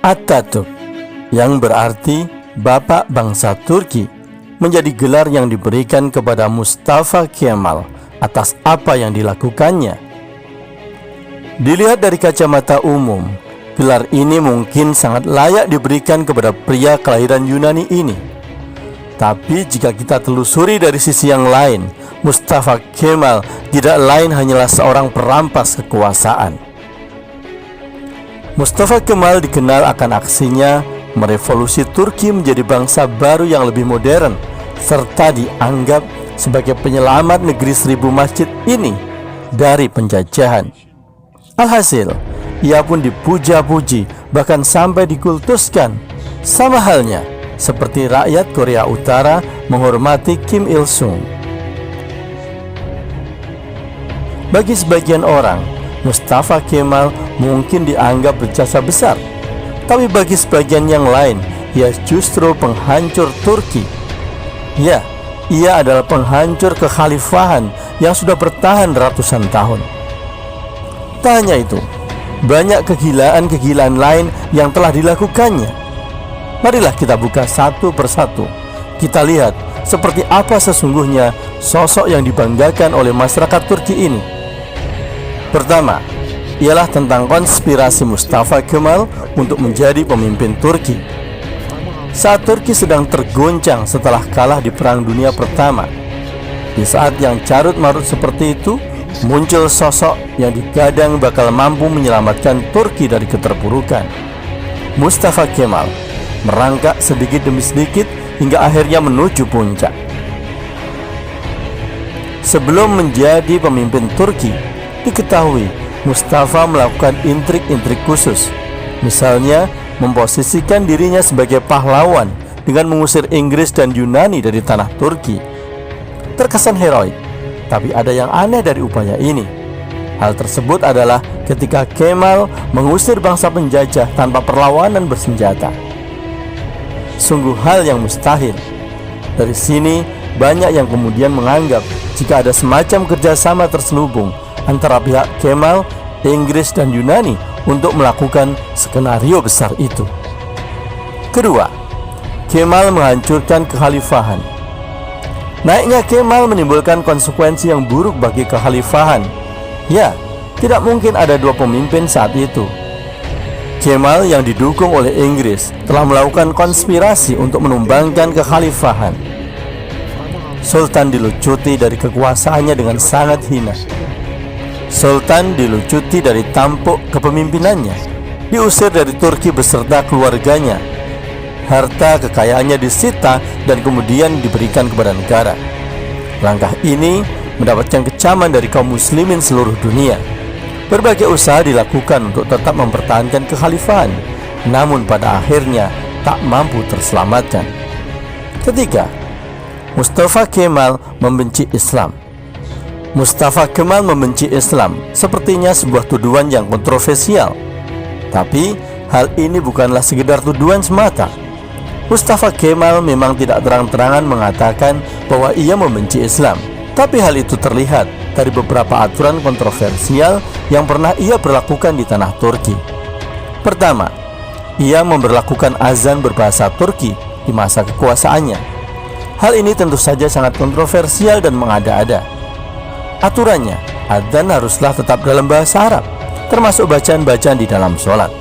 Atatürk, yang berarti Bapak Bangsa Turki, menjadi gelar yang diberikan kepada Mustafa Kemal atas apa yang dilakukannya. Dilihat dari kacamata umum, gelar ini mungkin sangat layak diberikan kepada pria kelahiran Yunani ini. Tapi jika kita telusuri dari sisi yang lain, Mustafa Kemal tidak lain hanyalah seorang perampas kekuasaan. Mustafa Kemal dikenal akan aksinya merevolusi Turki menjadi bangsa baru yang lebih modern, serta dianggap sebagai penyelamat negeri 1000 masjid ini dari penjajahan. Alhasil, ia pun dipuja-puji, bahkan sampai dikultuskan, sama halnya seperti rakyat Korea Utara menghormati Kim Il-sung. Bagi sebagian orang, Mustafa Kemal mungkin dianggap berjasa besar, tapi bagi sebagian yang lain, ia justru penghancur Turki. Ya, ia adalah penghancur kekhalifahan yang sudah bertahan ratusan tahun. Tak hanya itu, banyak kegilaan-kegilaan lain yang telah dilakukannya. Marilah kita buka satu persatu. Kita lihat seperti apa sesungguhnya sosok yang dibanggakan oleh masyarakat Turki ini. Pertama, ialah tentang konspirasi Mustafa Kemal untuk menjadi pemimpin Turki. Saat Turki sedang tergoncang setelah kalah di Perang Dunia Pertama, di saat yang carut-marut seperti itu, muncul sosok yang digadang bakal mampu menyelamatkan Turki dari keterpurukan. Mustafa Kemal merangkak sedikit demi sedikit hingga akhirnya menuju puncak. Sebelum menjadi pemimpin Turki, diketahui Mustafa melakukan intrik-intrik khusus. Misalnya, memposisikan dirinya sebagai pahlawan dengan mengusir Inggris dan Yunani dari tanah Turki. Terkesan heroik, tapi ada yang aneh dari upaya ini. Hal tersebut adalah ketika Kemal mengusir bangsa penjajah tanpa perlawanan bersenjata. Sungguh hal yang mustahil. Dari sini, banyak yang kemudian menganggap jika ada semacam kerjasama terselubung antara pihak Kemal, Inggris, dan Yunani untuk melakukan skenario besar itu. Kedua, Kemal menghancurkan kekhalifahan. Naiknya Kemal menimbulkan konsekuensi yang buruk bagi kekhalifahan. Ya, tidak mungkin ada dua pemimpin saat itu. Kemal yang didukung oleh Inggris telah melakukan konspirasi untuk menumbangkan kekhalifahan. Sultan dilucuti dari kekuasaannya dengan sangat hina. Sultan dilucuti dari tampuk kepemimpinannya, diusir dari Turki beserta keluarganya. Harta kekayaannya disita dan kemudian diberikan kepada negara. Langkah ini mendapatkan kecaman dari kaum muslimin seluruh dunia. Berbagai usaha dilakukan untuk tetap mempertahankan kekhalifahan, namun pada akhirnya tak mampu terselamatkan. Ketiga, Mustafa Kemal membenci Islam. Mustafa Kemal membenci Islam sepertinya sebuah tuduhan yang kontroversial. Tapi hal ini bukanlah sekedar tuduhan semata. Mustafa Kemal memang tidak terang-terangan mengatakan bahwa ia membenci Islam, tapi hal itu terlihat dari beberapa aturan kontroversial yang pernah ia berlakukan di tanah Turki. Pertama, ia memberlakukan azan berbahasa Turki di masa kekuasaannya. Hal ini tentu saja sangat kontroversial dan mengada-ada. Aturannya, adzan haruslah tetap dalam bahasa Arab, termasuk bacaan-bacaan di dalam sholat.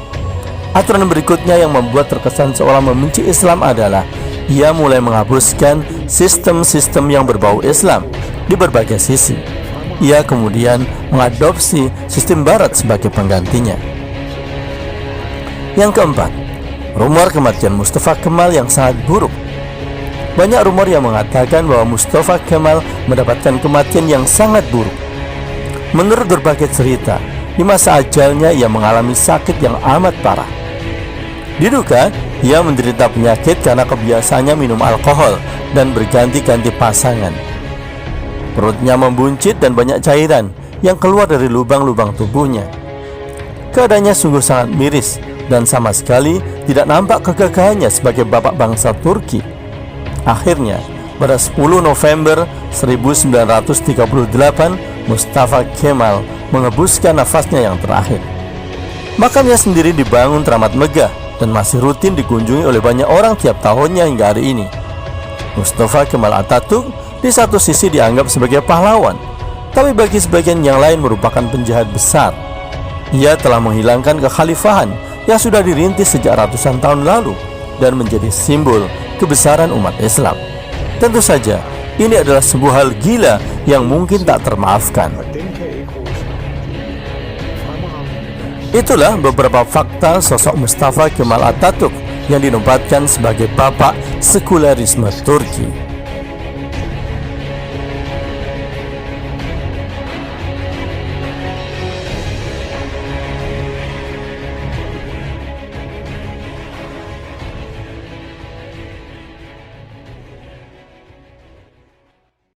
Aturan berikutnya yang membuat terkesan seolah membenci Islam adalah ia mulai menghapuskan sistem-sistem yang berbau Islam di berbagai sisi. Ia kemudian mengadopsi sistem Barat sebagai penggantinya. Yang keempat, rumor kematian Mustafa Kemal yang sangat buruk. Banyak rumor yang mengatakan bahwa Mustafa Kemal mendapatkan kematian yang sangat buruk. Menurut berbagai cerita, di masa ajalnya ia mengalami sakit yang amat parah. Diduga, ia menderita penyakit karena kebiasaannya minum alkohol dan berganti-ganti pasangan. Perutnya membuncit dan banyak cairan yang keluar dari lubang-lubang tubuhnya. Keadaannya sungguh sangat miris dan sama sekali tidak nampak kegagahannya sebagai bapak bangsa Turki. Akhirnya, pada 10 November 1938, Mustafa Kemal menghembuskan nafasnya yang terakhir. Makamnya sendiri dibangun teramat megah dan masih rutin dikunjungi oleh banyak orang tiap tahunnya hingga hari ini. Mustafa Kemal Atatürk di satu sisi dianggap sebagai pahlawan, tapi bagi sebagian yang lain merupakan penjahat besar. Ia telah menghilangkan kekhalifahan yang sudah dirintis sejak ratusan tahun lalu dan menjadi simbol kebesaran umat Islam. Tentu saja, ini adalah sebuah hal gila yang mungkin tak termaafkan. Itulah beberapa fakta sosok Mustafa Kemal Atatürk yang dinobatkan sebagai bapak sekularisme Turki.